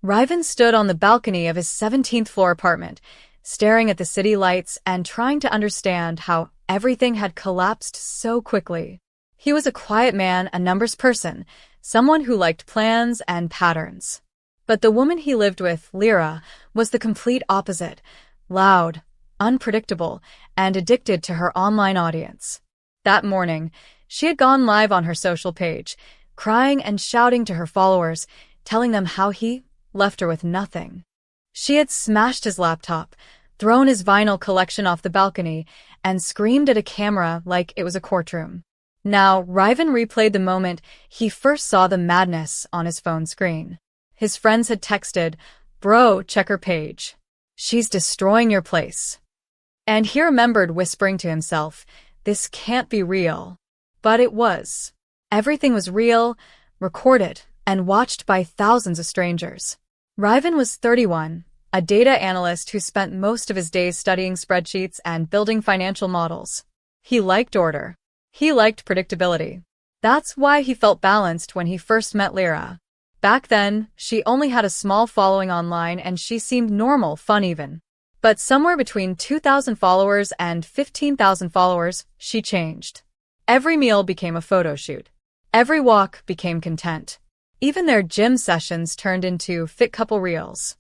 Ryvan stood on the balcony of his 17th floor apartment, staring at the city lights and trying to understand how everything had collapsed so quickly. He was a quiet man, a numbers person, someone who liked plans and patterns. But the woman he lived with, Lyra, was the complete opposite: loud, unpredictable, and addicted to her online audience. That morning, she had gone live on her social page, crying and shouting to her followers, telling them how he left her with nothing. She had smashed his laptop, thrown his vinyl collection off the balcony, and screamed at a camera like it was a courtroom. Now, Ryvan replayed the moment he first saw the madness on his phone screen. His friends had texted, "Bro, check her page. She's destroying your place." And he remembered whispering to himself, "This can't be real." But it was. Everything was real, recorded, and watched by thousands of strangers. Ryvan was 31, a data analyst who spent most of his days studying spreadsheets and building financial models. He liked order. He liked predictability. That's why he felt balanced when he first met Lyra. Back then, she only had a small following online and she seemed normal, fun even. But somewhere between 2,000 followers and 15,000 followers, she changed. Every meal became a photo shoot. Every walk became content. Even their gym sessions turned into fit couple reels.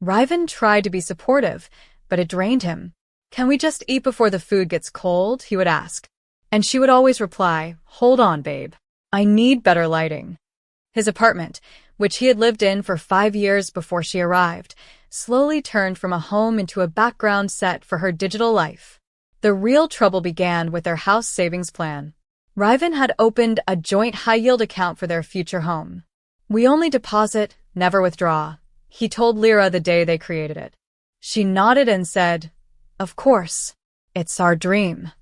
Ryvan tried to be supportive, but it drained him. "Can we just eat before the food gets cold?" he would ask. And she would always reply, "Hold on, babe. I need better lighting." His apartment, which he had lived in for 5 years before she arrived, slowly turned from a home into a background set for her digital life. The real trouble began with their house savings plan. Ryvan had opened a joint high-yield account for their future home. "We only deposit, never withdraw," he told Lyra the day they created it. She nodded and said, "Of course. It's our dream."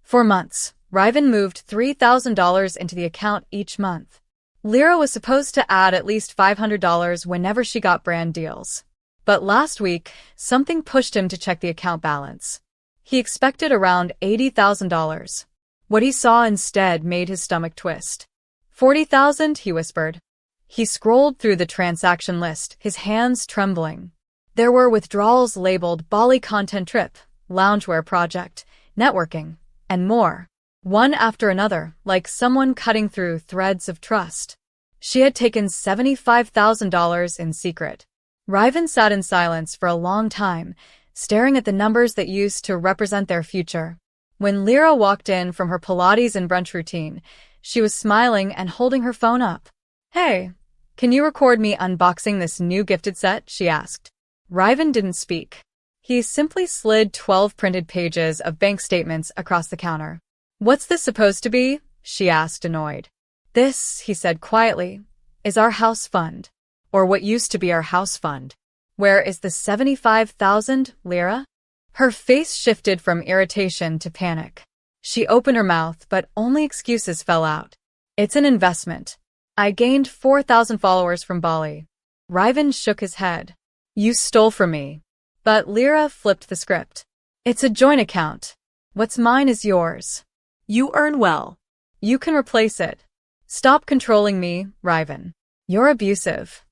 For months, Ryvan moved $3,000 into the account each month. Lyra was supposed to add at least $500 whenever she got brand deals. But last week, something pushed him to check the account balance. He expected around $80,000. What he saw instead made his stomach twist. "40,000, he whispered. He scrolled through the transaction list, his hands trembling. There were withdrawals labeled Bali content trip, loungewear project, networking, and more. One after another, like someone cutting through threads of trust. She had taken $75,000 in secret. Ryvan sat in silence for a long time, staring at the numbers that used to represent their future. When Lyra walked in from her Pilates and brunch routine, she was smiling and holding her phone up. "Hey, can you record me unboxing this new gifted set?" she asked. Ryvan didn't speak. He simply slid 12 printed pages of bank statements across the counter. "What's this supposed to be?" she asked, annoyed. "This," he said quietly, "is our house fund. Or what used to be our house fund. Where is the 75,000, Lyra?" Her face shifted from irritation to panic. She opened her mouth, but only excuses fell out. "It's an investment. I gained 4,000 followers from Bali." Ryvan shook his head. "You stole from me." But Lyra flipped the script. "It's a joint account. What's mine is yours. You earn well. You can replace it. Stop controlling me, Ryvan. You're abusive."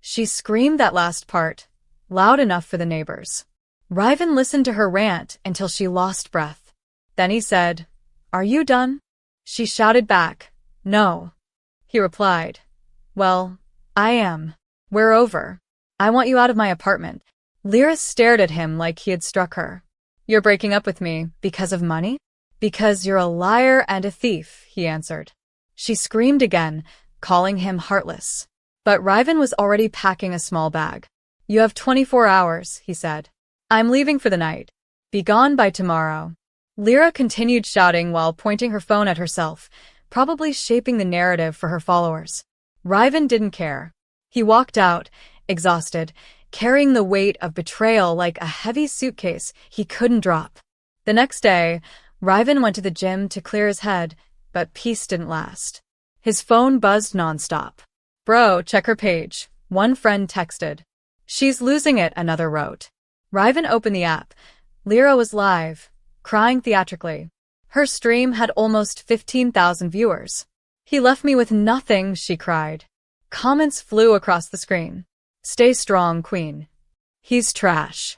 She screamed that last part, loud enough for the neighbors. Ryvan listened to her rant until she lost breath. Then he said, "Are you done?" She shouted back, "No." He replied, "Well, I am. We're over. I want you out of my apartment." Lyra stared at him like he had struck her. "You're breaking up with me because of money?" "Because you're a liar and a thief," he answered. She screamed again, calling him heartless. But Ryvan was already packing a small bag. "You have 24 hours, he said. "I'm leaving for the night. Be gone by tomorrow." Lyra continued shouting while pointing her phone at herself, probably shaping the narrative for her followers. Ryvan didn't care. He walked out, exhausted, carrying the weight of betrayal like a heavy suitcase he couldn't drop. The next day, Ryvan went to the gym to clear his head, but peace didn't last. His phone buzzed nonstop. "Bro, check her page," one friend texted. "She's losing it," another wrote. Ryvan opened the app. Lyra was live, crying theatrically. Her stream had almost 15,000 viewers. "He left me with nothing," she cried. Comments flew across the screen. Stay strong, Queen. He's trash.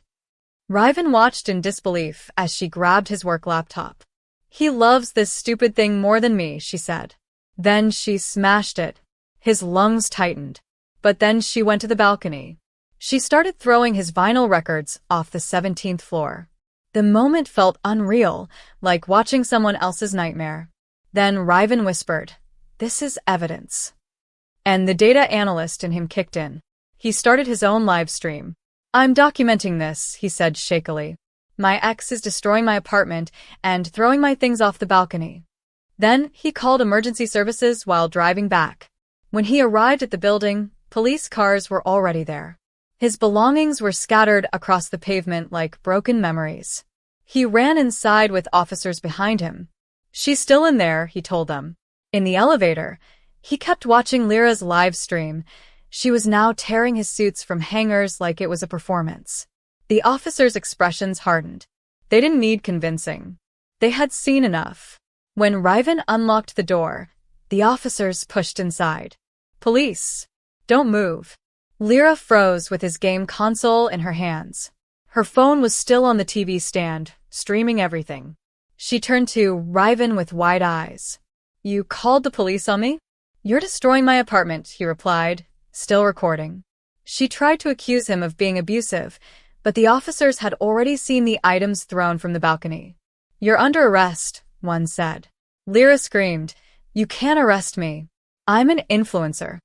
Riven watched in disbelief as she grabbed his work laptop. He loves this stupid thing more than me, she said. Then she smashed it. His lungs tightened. But then she went to the balcony. She started throwing his vinyl records off the 17th floor. The moment felt unreal, like watching someone else's nightmare. Then Riven whispered, "This is evidence." And the data analyst in him kicked in. He started his own live stream. "I'm documenting this," he said shakily. "My ex is destroying my apartment and throwing my things off the balcony." Then he called emergency services while driving back. When he arrived at the building, police cars were already there. His belongings were scattered across the pavement like broken memories. He ran inside with officers behind him. "She's still in there," he told them. In the elevator, he kept watching Lyra's live stream. She was now tearing his suits from hangers like it was a performance. The officers' expressions hardened. They didn't need convincing. They had seen enough. When Riven unlocked the door, the officers pushed inside. "Police, don't move." Lyra froze with his game console in her hands. Her phone was still on the TV stand, streaming everything. She turned to Riven with wide eyes. "You called the police on me?" "You're destroying my apartment," he replied, still recording. She tried to accuse him of being abusive, but the officers had already seen the items thrown from the balcony. "You're under arrest," one said. Lyra screamed, "You can't arrest me. I'm an influencer."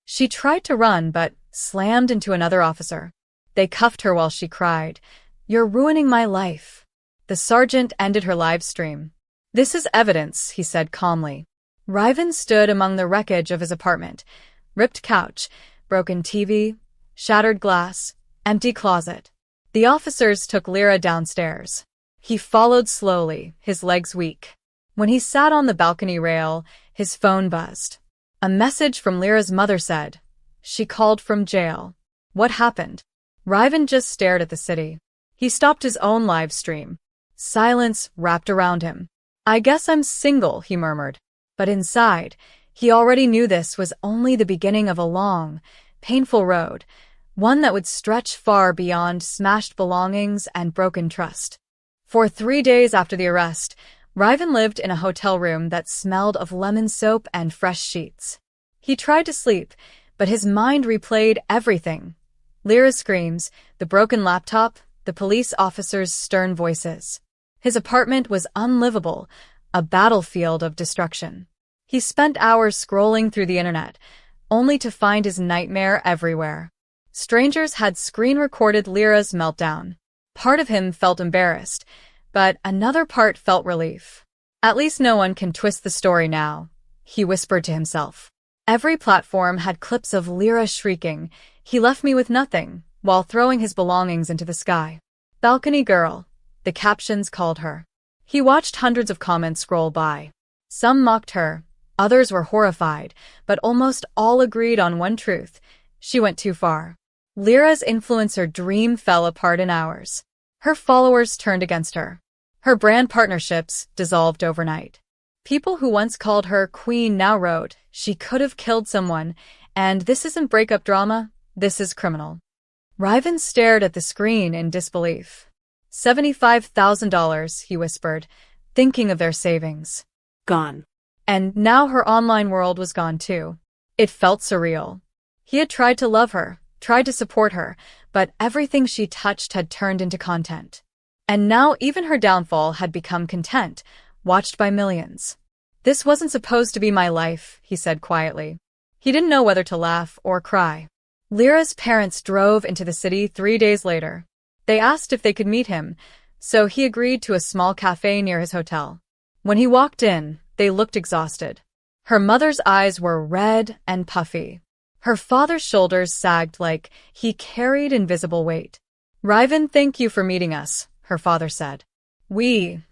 She tried to run but slammed into another officer. They cuffed her while she cried, "You're ruining my life." The sergeant ended her live stream. "This is evidence," he said calmly. Riven stood among the wreckage of his apartment. Ripped couch, broken TV, shattered glass, empty closet. The officers took Lyra downstairs. He followed slowly, his legs weak. When he sat on the balcony rail, his phone buzzed. A message from Lyra's mother said, "She called from jail." What happened? Riven just stared at the city. He stopped his own live stream. Silence wrapped around him. "I guess I'm single," he murmured. But inside, he already knew this was only the beginning of a long, painful road, one that would stretch far beyond smashed belongings and broken trust. For 3 days after the arrest, Riven lived in a hotel room that smelled of lemon soap and fresh sheets. He tried to sleep, but his mind replayed everything. Lyra's screams, the broken laptop, the police officers' stern voices. His apartment was unlivable, a battlefield of destruction. He spent hours scrolling through the internet, only to find his nightmare everywhere. Strangers had screen-recorded Lyra's meltdown. Part of him felt embarrassed, but another part felt relief. "At least no one can twist the story now," he whispered to himself. Every platform had clips of Lyra shrieking, "He left me with nothing," while throwing his belongings into the sky. "Balcony girl," the captions called her. He watched hundreds of comments scroll by. Some mocked her, others were horrified, but almost all agreed on one truth: she went too far. Lyra's influencer dream fell apart in hours. Her followers turned against her. Her brand partnerships dissolved overnight. People who once called her queen now wrote, "She could have killed someone, and this isn't breakup drama, this is criminal." Riven stared at the screen in disbelief. $75,000, he whispered, thinking of their savings. Gone. And now her online world was gone too. It felt surreal. He had tried to love her, tried to support her, but everything she touched had turned into content. And now even her downfall had become content, watched by millions. "This wasn't supposed to be my life," he said quietly. He didn't know whether to laugh or cry. Lyra's parents drove into the city 3 days later. They asked if they could meet him, so he agreed to a small cafe near his hotel. When he walked in, they looked exhausted. Her mother's eyes were red and puffy. Her father's shoulders sagged like he carried invisible weight. "Riven, thank you for meeting us," her father said. We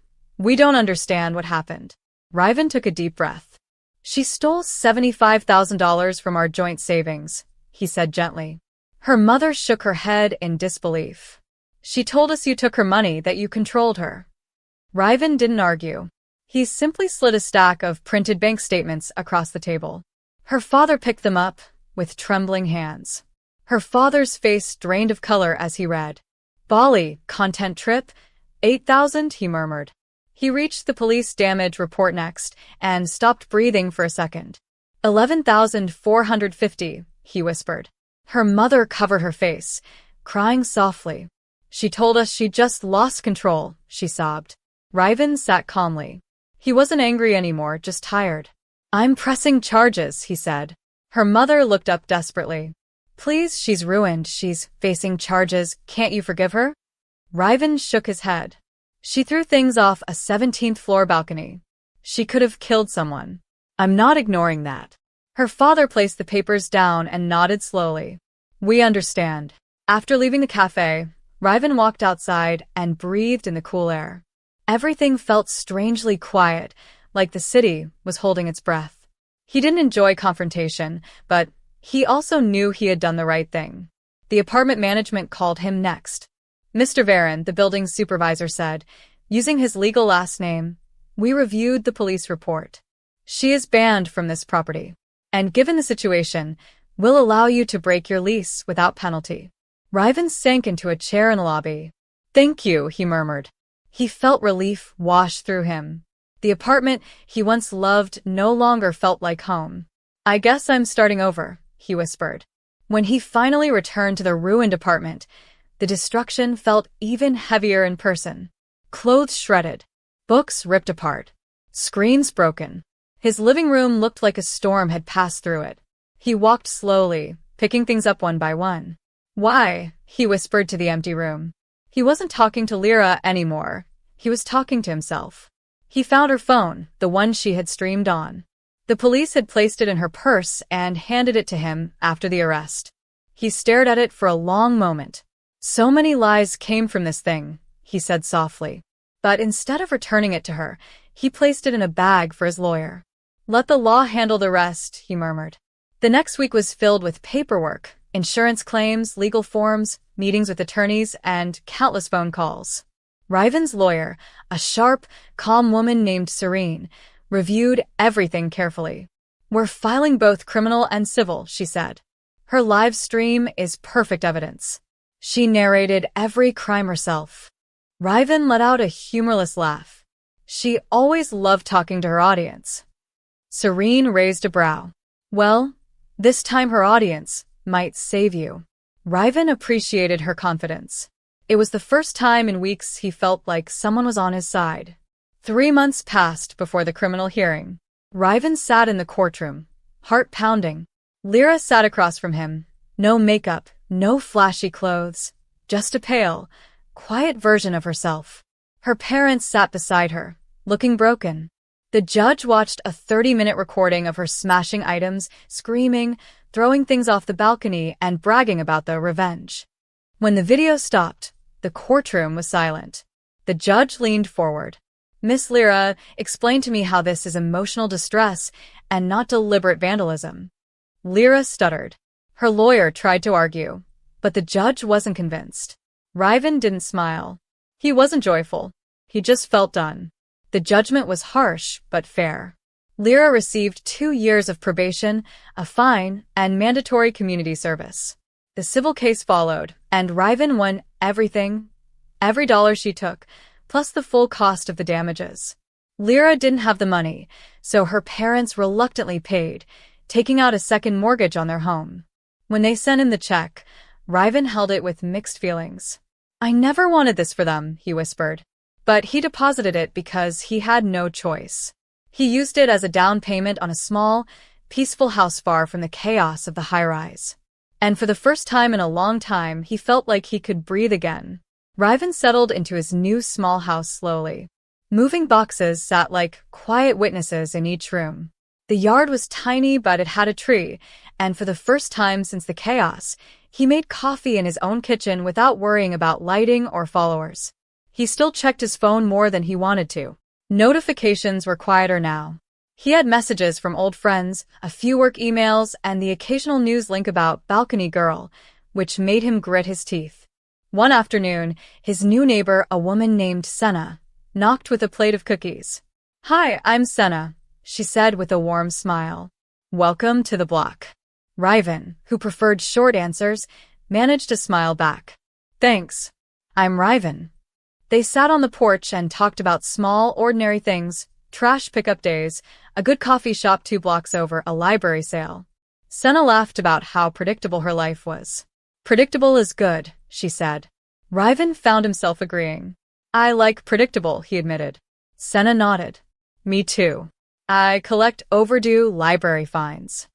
don't understand what happened." Riven took a deep breath. "She stole $75,000 from our joint savings," he said gently. Her mother shook her head in disbelief. "She told us you took her money, that you controlled her." Riven didn't argue. He simply slid a stack of printed bank statements across the table. Her father picked them up with trembling hands. Her father's face drained of color as he read. Bali, content trip, 8,000, he murmured. He reached the police damage report next and stopped breathing for a second. 11,450, he whispered. Her mother covered her face, crying softly. She told us she just lost control, she sobbed. Riven sat calmly. He wasn't angry anymore, just tired. I'm pressing charges, he said. Her mother looked up desperately. Please, she's ruined, she's facing charges, can't you forgive her? Riven shook his head. She threw things off a 17th floor balcony. She could have killed someone. I'm not ignoring that. Her father placed the papers down and nodded slowly. We understand. After leaving the cafe, Riven walked outside and breathed in the cool air. Everything felt strangely quiet, like the city was holding its breath. He didn't enjoy confrontation, but he also knew he had done the right thing. The apartment management called him next. Mr. Varon, the building's supervisor, said, using his legal last name, we reviewed the police report. She is banned from this property. And given the situation, we'll allow you to break your lease without penalty. Riven sank into a chair in the lobby. Thank you, he murmured. He felt relief wash through him. The apartment he once loved no longer felt like home. I guess I'm starting over, he whispered. When he finally returned to the ruined apartment, the destruction felt even heavier in person. Clothes shredded, books ripped apart, screens broken. His living room looked like a storm had passed through it. He walked slowly, picking things up one by one. Why? He whispered to the empty room. He wasn't talking to Lyra anymore. He was talking to himself. He found her phone, the one she had streamed on. The police had placed it in her purse and handed it to him after the arrest. He stared at it for a long moment. So many lies came from this thing, he said softly. But instead of returning it to her, he placed it in a bag for his lawyer. Let the law handle the rest, he murmured. The next week was filled with paperwork, insurance claims, legal forms, meetings with attorneys, and countless phone calls. Riven's lawyer, a sharp, calm woman named Serene, reviewed everything carefully. We're filing both criminal and civil, she said. Her live stream is perfect evidence. She narrated every crime herself. Riven let out a humorless laugh. She always loved talking to her audience. Serene raised a brow. Well, this time her audience might save you. Riven appreciated her confidence. It was the first time in weeks he felt like someone was on his side. 3 months passed before the criminal hearing. Riven sat in the courtroom, heart pounding. Lyra sat across from him. No makeup, no flashy clothes, just a pale, quiet version of herself. Her parents sat beside her, looking broken. The judge watched a 30-minute recording of her smashing items, screaming, throwing things off the balcony, and bragging about the revenge. When the video stopped, the courtroom was silent. The judge leaned forward. Miss Lyra, explain to me how this is emotional distress and not deliberate vandalism. Lyra stuttered. Her lawyer tried to argue, but the judge wasn't convinced. Riven didn't smile. He wasn't joyful. He just felt done. The judgment was harsh, but fair. Lyra received 2 years of probation, a fine, and mandatory community service. The civil case followed, and Riven won everything, every dollar she took, plus the full cost of the damages. Lyra didn't have the money, so her parents reluctantly paid, taking out a second mortgage on their home. When they sent in the check, Riven held it with mixed feelings. I never wanted this for them, he whispered. But he deposited it because he had no choice. He used it as a down payment on a small, peaceful house far from the chaos of the high-rise. And for the first time in a long time, he felt like he could breathe again. Riven settled into his new small house slowly. Moving boxes sat like quiet witnesses in each room. The yard was tiny, but it had a tree, and for the first time since the chaos, he made coffee in his own kitchen without worrying about lighting or followers. He still checked his phone more than he wanted to. Notifications were quieter now. He had messages from old friends, a few work emails, and the occasional news link about Balcony Girl, which made him grit his teeth. One afternoon, his new neighbor, a woman named Senna, knocked with a plate of cookies. Hi, I'm Senna, she said with a warm smile. Welcome to the block. Ryvan, who preferred short answers, managed to smile back. Thanks. I'm Ryvan. They sat on the porch and talked about small, ordinary things, trash pickup days, a good coffee shop 2 blocks over, a library sale. Senna laughed about how predictable her life was. Predictable is good, she said. Ryvan found himself agreeing. I like predictable, he admitted. Senna nodded. Me too. I collect overdue library fines.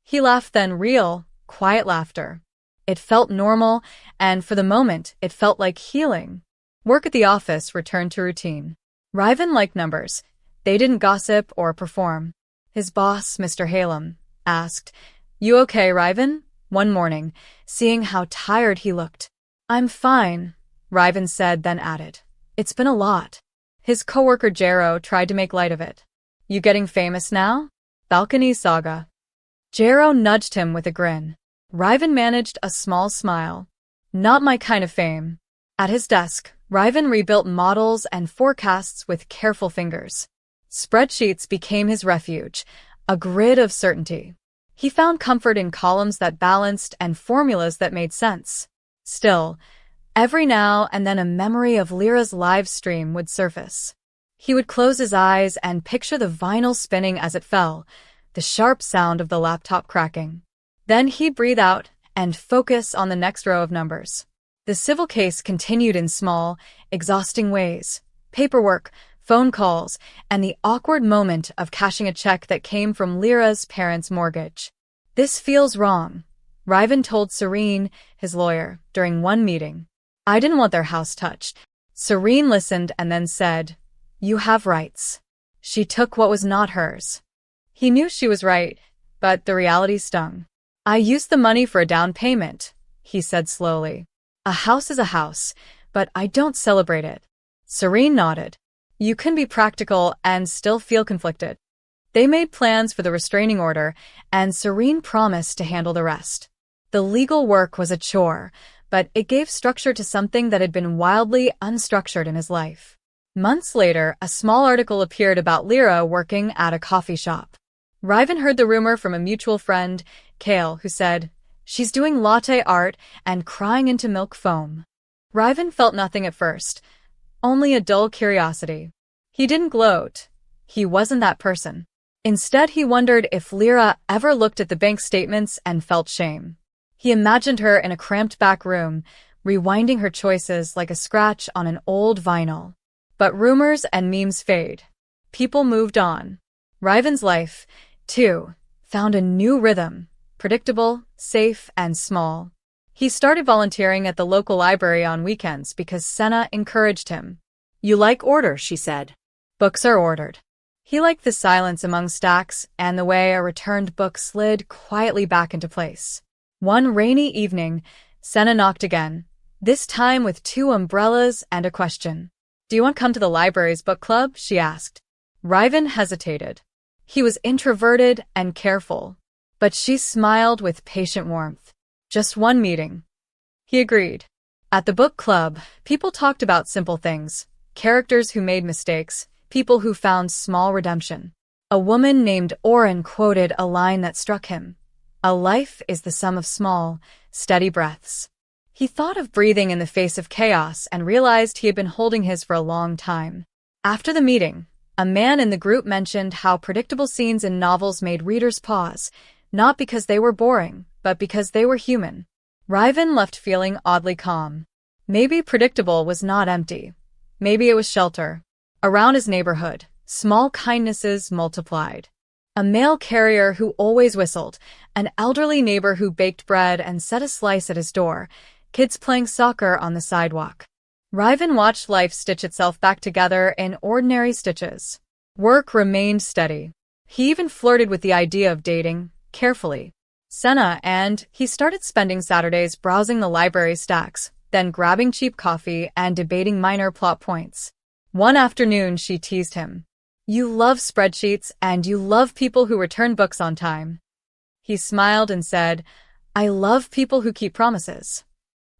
He laughed, then real, quiet laughter. It felt normal, and for the moment, it felt like healing. Work at the office returned to routine. Ryvan liked numbers. They didn't gossip or perform. His boss, Mr. Halem, asked, You okay, Ryvan? One morning, seeing how tired he looked. I'm fine, Ryvan said, then added. It's been a lot. His coworker Jero tried to make light of it. You getting famous now? Balcony saga. Jero nudged him with a grin. Ryvan managed a small smile. Not my kind of fame. At his desk, Ryvan rebuilt models and forecasts with careful fingers. Spreadsheets became his refuge, a grid of certainty. He found comfort in columns that balanced and formulas that made sense. Still, every now and then a memory of Lyra's live stream would surface. He would close his eyes and picture the vinyl spinning as it fell, the sharp sound of the laptop cracking. Then he'd breathe out and focus on the next row of numbers. The civil case continued in small, exhausting ways. Paperwork, phone calls, and the awkward moment of cashing a check that came from Lyra's parents' mortgage. This feels wrong, Ryvan told Serene, his lawyer, during one meeting. I didn't want their house touched. Serene listened and then said, You have rights. She took what was not hers. He knew she was right, but the reality stung. I used the money for a down payment, he said slowly. A house is a house, but I don't celebrate it. Serene nodded. You can be practical and still feel conflicted. They made plans for the restraining order, and Serene promised to handle the rest. The legal work was a chore, but it gave structure to something that had been wildly unstructured in his life. Months later, a small article appeared about Lyra working at a coffee shop. Ryvan heard the rumor from a mutual friend, Kale, who said, She's doing latte art and crying into milk foam. Ryvan felt nothing at first, only a dull curiosity. He didn't gloat. He wasn't that person. Instead, he wondered if Lyra ever looked at the bank statements and felt shame. He imagined her in a cramped back room, rewinding her choices like a scratch on an old vinyl. But rumors and memes fade. People moved on. Ryvan's life, too, found a new rhythm, predictable, safe, and small. He started volunteering at the local library on weekends because Senna encouraged him. You like order, she said. Books are ordered. He liked the silence among stacks and the way a returned book slid quietly back into place. One rainy evening, Senna knocked again, this time with 2 umbrellas and a question. Do you want to come to the library's book club? She asked. Ryvan hesitated. He was introverted and careful, but she smiled with patient warmth. Just one meeting. He agreed. At the book club, people talked about simple things, characters who made mistakes, people who found small redemption. A woman named Oren quoted a line that struck him. A life is the sum of small, steady breaths. He thought of breathing in the face of chaos and realized he had been holding his for a long time. After the meeting, a man in the group mentioned how predictable scenes in novels made readers pause, not because they were boring, but because they were human. Ryvan left feeling oddly calm. Maybe predictable was not empty. Maybe it was shelter. Around his neighborhood, small kindnesses multiplied. A mail carrier who always whistled, an elderly neighbor who baked bread and set a slice at his door, kids playing soccer on the sidewalk. Ryvan watched life stitch itself back together in ordinary stitches. Work remained steady. He even flirted with the idea of dating, carefully. Senna and he started spending Saturdays browsing the library stacks, then grabbing cheap coffee and debating minor plot points. One afternoon, she teased him. You love spreadsheets and you love people who return books on time. He smiled and said, I love people who keep promises.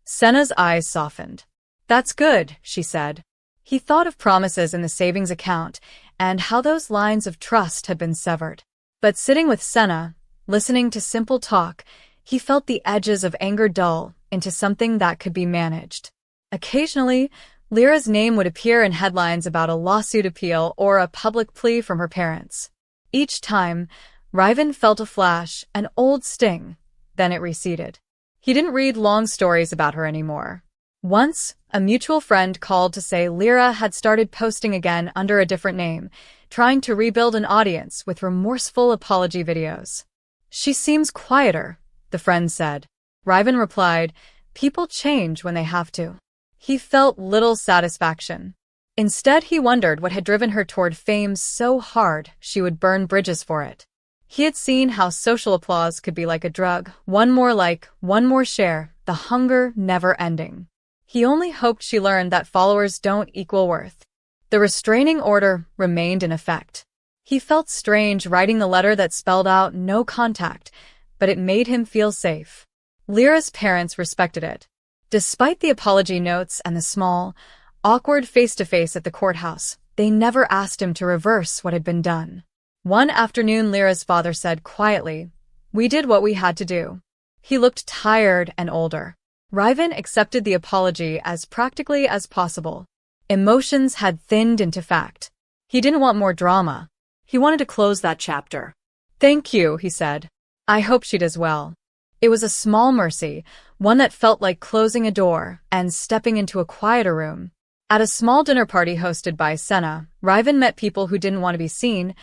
Senna's eyes softened. That's good, she said. He thought of promises in the savings account and how those lines of trust had been severed. But sitting with Senna, Listening to simple talk, he felt the edges of anger dull into something that could be managed. Occasionally, Lyra's name would appear in headlines about a lawsuit appeal or a public plea from her parents. Each time, Riven felt a flash, an old sting, then it receded. He didn't read long stories about her anymore. Once, a mutual friend called to say Lyra had started posting again under a different name, trying to rebuild an audience with remorseful apology videos. "She seems quieter," the friend said. Riven replied, "People change when they have to." He felt little satisfaction. Instead, he wondered what had driven her toward fame so hard she would burn bridges for it. He had seen how social applause could be like a drug, one more like, one more share, the hunger never ending. He only hoped she learned that followers don't equal worth. The restraining order remained in effect. He felt strange writing the letter that spelled out no contact, but it made him feel safe. Lyra's parents respected it. Despite the apology notes and the small, awkward face-to-face at the courthouse, they never asked him to reverse what had been done. One afternoon, Lyra's father said quietly, "We did what we had to do." He looked tired and older. Riven accepted the apology as practically as possible. Emotions had thinned into fact. He didn't want more drama. He wanted to close that chapter. "Thank you," he said. "I hope she does well." It was a small mercy, one that felt like closing a door and stepping into a quieter room. At a small dinner party hosted by Senna, Riven met people who didn't want to be seen,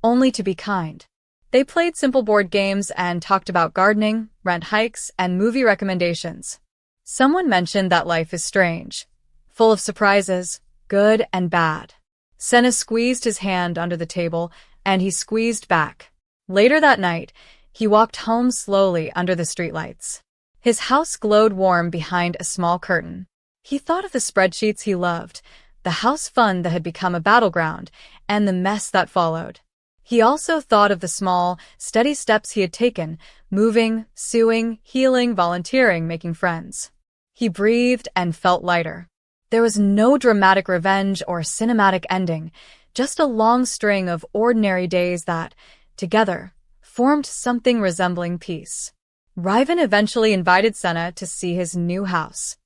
only to be kind. They played simple board games and talked about gardening, rent hikes, and movie recommendations. Someone mentioned that life is strange, full of surprises, good and bad. Senna squeezed his hand under the table, and he squeezed back. Later that night, he walked home slowly under the streetlights. His house glowed warm behind a small curtain. He thought of the spreadsheets he loved, the house fund that had become a battleground, and the mess that followed. He also thought of the small, steady steps he had taken, moving, suing, healing, volunteering, making friends. He breathed and felt lighter. There was no dramatic revenge or cinematic ending, just a long string of ordinary days that, together, formed something resembling peace. Riven eventually invited Senna to see his new house.